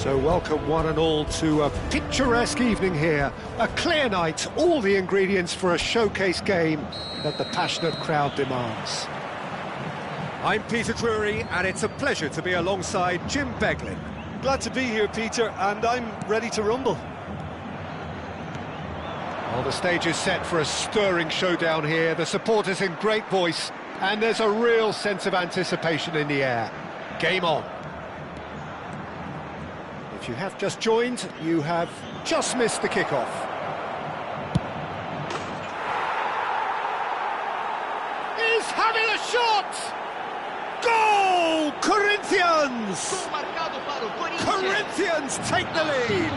So welcome one and all to a picturesque evening here. A clear night, all the ingredients for a showcase game that the passionate crowd demands. I'm Peter Drury, and it's a pleasure to be alongside Jim Beglin. Glad to be here, Peter, and I'm ready to rumble. Well, the stage is set for a stirring showdown here. The supporters in great voice, and there's a real sense of anticipation in the air. Game on. If you have just joined, you have just missed the kickoff. He's having a shot! Goal! Corinthians! Corinthians take the lead!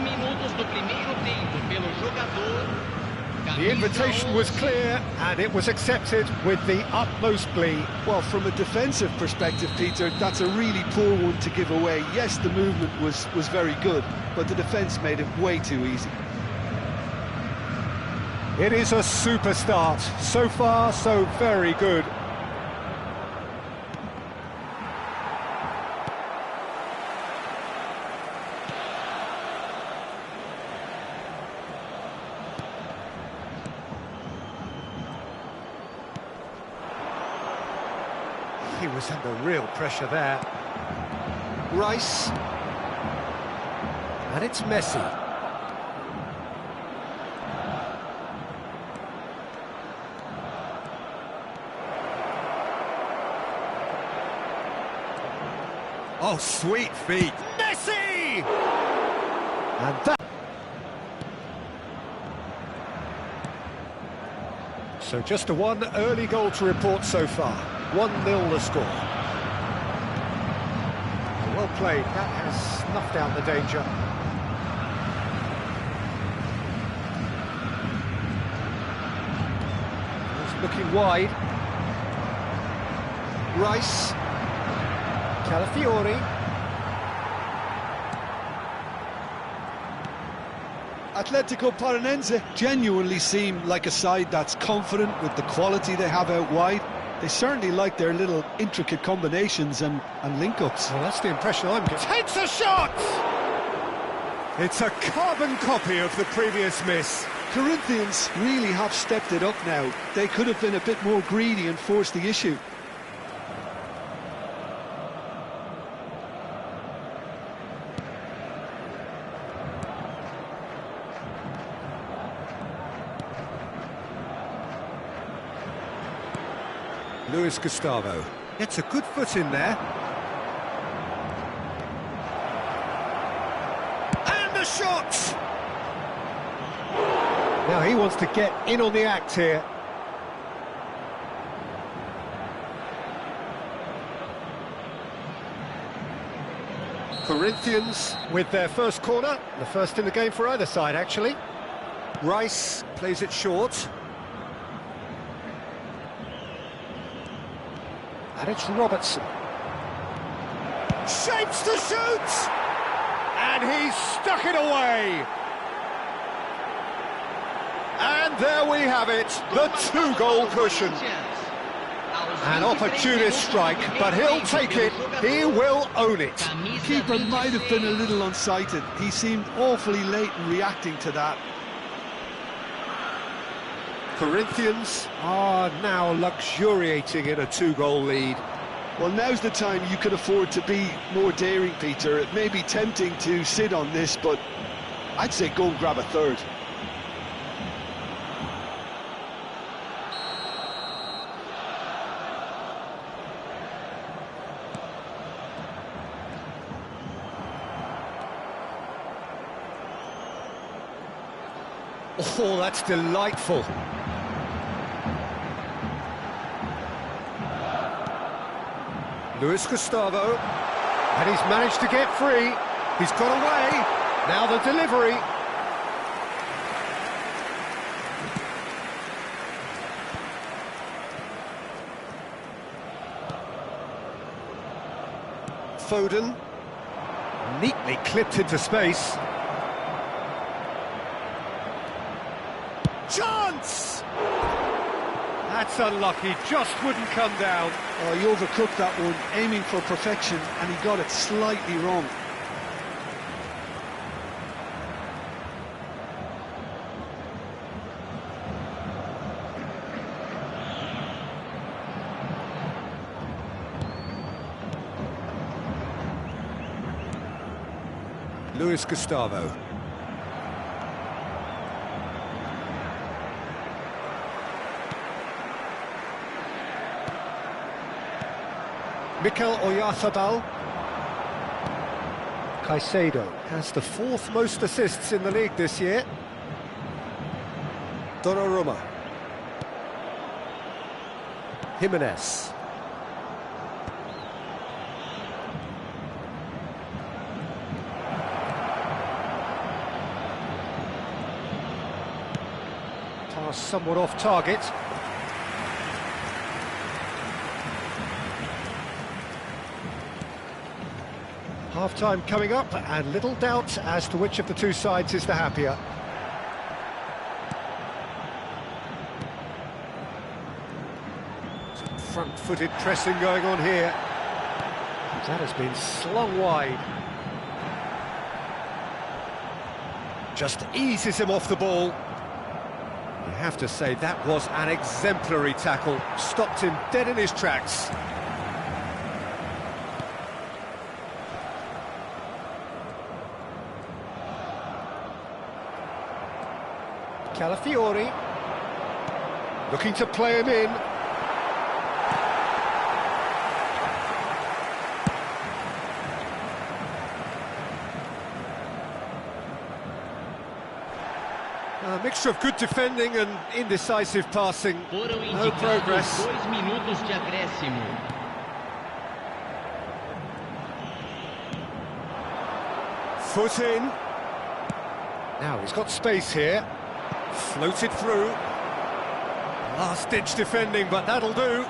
The invitation was clear, and it was accepted with the utmost glee. Well, from a defensive perspective, Peter, that's a really poor one to give away. Yes, the movement was very good, but the defence made it way too easy. It is a super start. So far, so very good. He was under real pressure there. Rice. And it's Messi. Oh, sweet feet. Messi! And that... So just a one early goal to report so far. 1-0 the score. Well played, that has snuffed out the danger. He's looking wide. Rice. Calafiori. Atletico Paranaense genuinely seem like a side that's confident with the quality they have out wide. They certainly like their little intricate combinations and link-ups. Well, that's the impression I'm getting. Takes a shot! It's a carbon copy of the previous miss. Corinthians really have stepped it up now. They could have been a bit more greedy and forced the issue. Luis Gustavo gets a good foot in there. And the shot! Now he wants to get in on the act here. Corinthians with their first corner, the first in the game for either side actually. Rice plays it short. And it's Robertson. Shapes to shoot! And he's stuck it away! And there we have it, the two-goal cushion. An opportunist strike, but he'll take it, he will own it. Keeper might have been a little unsighted. He seemed awfully late in reacting to that. Corinthians are now luxuriating in a two-goal lead. Well, now's the time you can afford to be more daring, Peter. It may be tempting to sit on this, but I'd say go and grab a third. Oh, that's delightful. Luis Gustavo, and he's managed to get free. He's got away. Now the delivery. Foden, neatly clipped into space. Chance! That's unlucky, just wouldn't come down. Oh, he overcooked that one, aiming for perfection, and he got it slightly wrong. Luis Gustavo. Mikel Oyarzabal. Caicedo has the 4th most assists in the league this year. Donnarumma. Jimenez. Pass somewhat off target. Half-time coming up, and little doubt as to which of the two sides is the happier. Some front-footed pressing going on here. That has been slung wide. Just eases him off the ball. You have to say that was an exemplary tackle. Stopped him dead in his tracks. Calafiori, looking to play him in. A mixture of good defending and indecisive passing. No progress. 2 minutos de acréscimo. Foot in. Now he's got space here. Floated through. Last-ditch defending, but that'll do.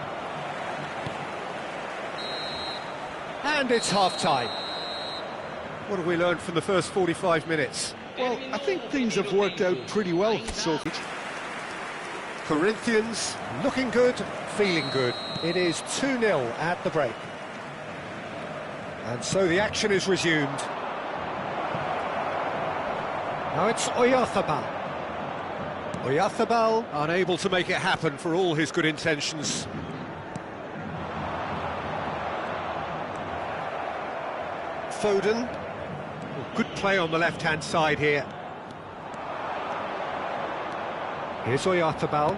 And it's half-time. What have we learned from the first 45 minutes? Well, I think things have worked out pretty well so far. Corinthians looking good, feeling good. It is 2-0 at the break. And so the action is resumed. Now it's Oyarzabal. Oyarzabal unable to make it happen for all his good intentions. Foden. Well, good play on the left-hand side here. Here's Oyarzabal.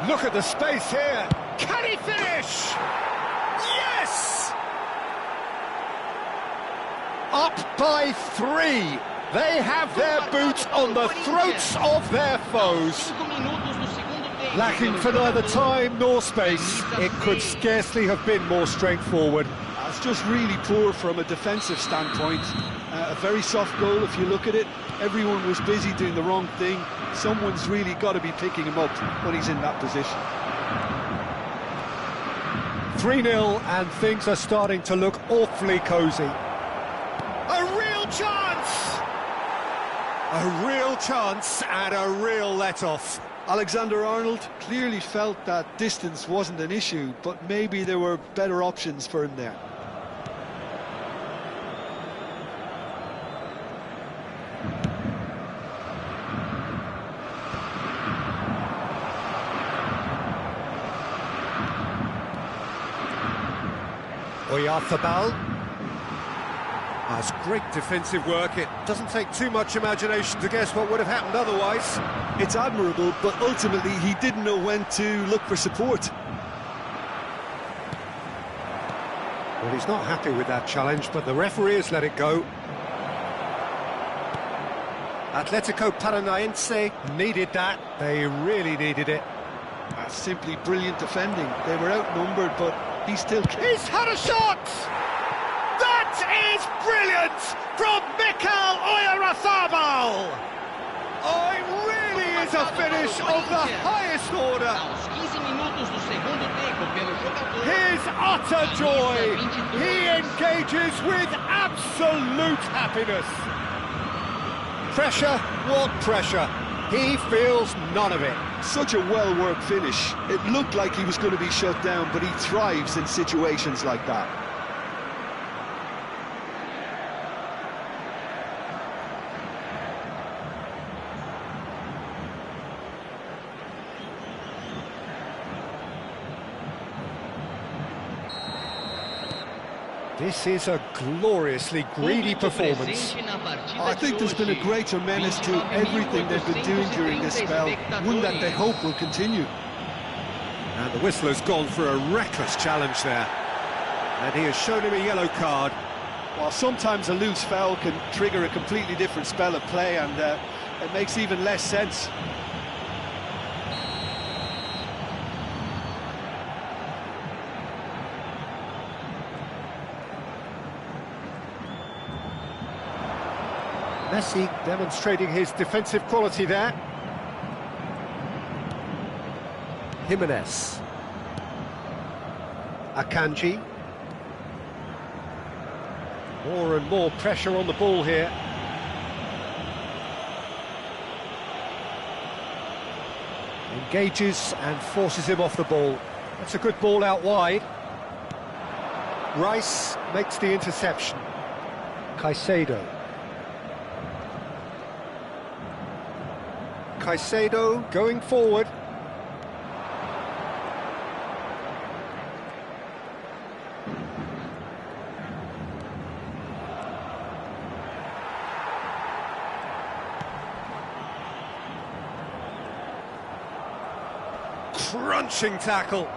Look at the space here. Can he finish? Yes! Up by 3. They have their boots on the throats of their foes. Lacking for neither time nor space, it could scarcely have been more straightforward. It's just really poor from a defensive standpoint. A very soft goal if you look at it. Everyone was busy doing the wrong thing. Someone's really got to be picking him up when he's in that position. 3-0 and things are starting to look awfully cosy. A real chance! A real chance and a real let-off. Alexander-Arnold clearly felt that distance wasn't an issue, but maybe there were better options for him there. Oyarzabal. That's great defensive work. It doesn't take too much imagination to guess what would have happened otherwise. It's admirable, but ultimately he didn't know when to look for support. Well, he's not happy with that challenge, but the referee has let it go. Atletico Paranaense needed that. They really needed it. That's simply brilliant defending. They were outnumbered, but he still... He's had a shot! That is brilliant from Mikel Oyarzabal! Oh, it really is a finish of the highest order. His utter joy. He engages with absolute happiness. Pressure, what pressure? He feels none of it. Such a well-worked finish. It looked like he was going to be shut down, but he thrives in situations like that. This is a gloriously greedy performance. I think there's been a greater menace to everything they've been doing during this spell, one that they hope will continue. And the whistle has gone for a reckless challenge there. And he has shown him a yellow card. While sometimes a loose foul can trigger a completely different spell of play, and it makes even less sense. Messi demonstrating his defensive quality there. Jimenez. Akanji. More and more pressure on the ball here. Engages and forces him off the ball. That's a good ball out wide. Rice makes the interception. Caicedo. Caicedo going forward. Crunching tackle.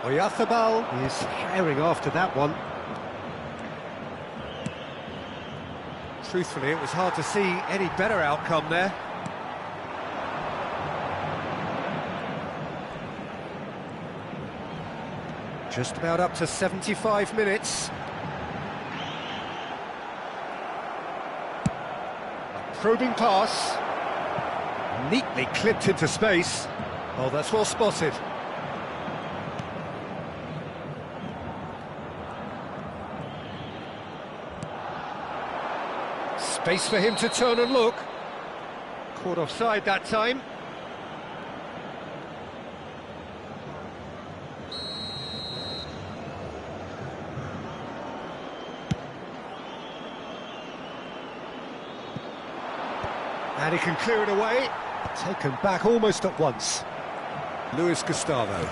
Oyarzabal is herring after that one. Truthfully, it was hard to see any better outcome there. Just about up to 75 minutes. A probing pass. Neatly clipped into space. Oh, that's well spotted. Space for him to turn and look. Caught offside that time. And he can clear it away. Taken back almost at once. Luis Gustavo.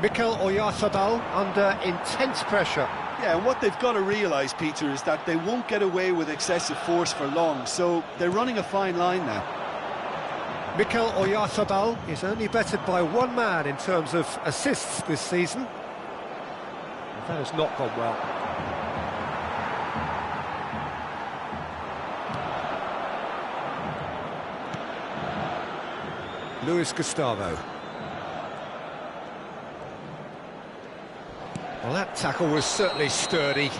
Mikel Oyarzabal under intense pressure. Yeah, and what they've got to realise, Peter, is that they won't get away with excessive force for long, so they're running a fine line now. Mikel Oyarzabal is only bettered by one man in terms of assists this season. And that has not gone well. Luis Gustavo. Well, that tackle was certainly sturdy.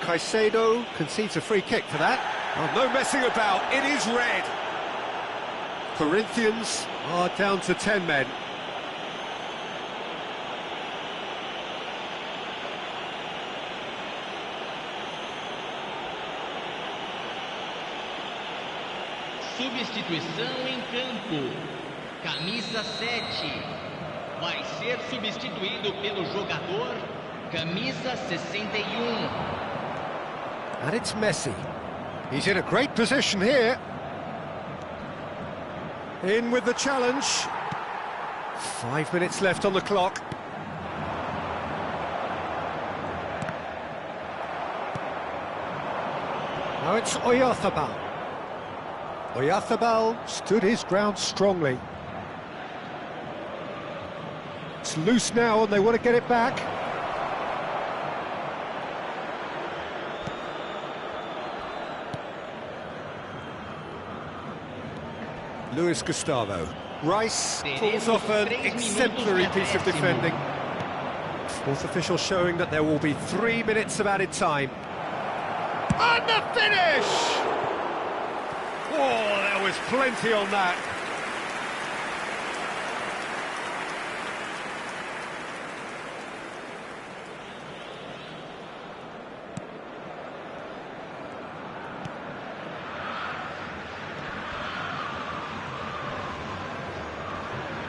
Caicedo concedes a free kick for that. Oh, no messing about, it is red. Corinthians are down to 10 men. Substituição em campo. Camisa 7. Vai ser substituído pelo jogador camisa 61. And it's Messi. He's in a great position here. In with the challenge. 5 minutes left on the clock. Now it's Oyarzabal. Oyarzabal stood his ground strongly. It's loose now and they want to get it back. Luis Gustavo. Rice pulls off an exemplary piece of defending. Fourth official showing that there will be 3 minutes of added time. And the finish! Oh, there was plenty on that.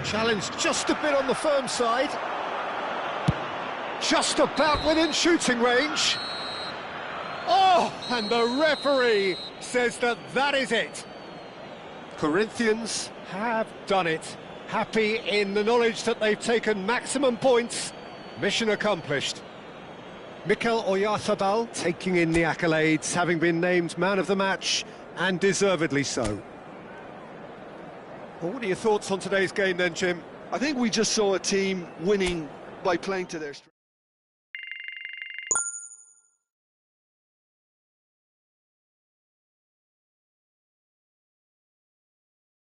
Challenge just a bit on the firm side. Just about within shooting range. Oh! Oh, and the referee says that that is it. Corinthians have done it. Happy in the knowledge that they've taken maximum points. Mission accomplished. Mikel Oyarzabal taking in the accolades, having been named man of the match, and deservedly so. Well, what are your thoughts on today's game then, Jim? I think we just saw a team winning by playing to their strength.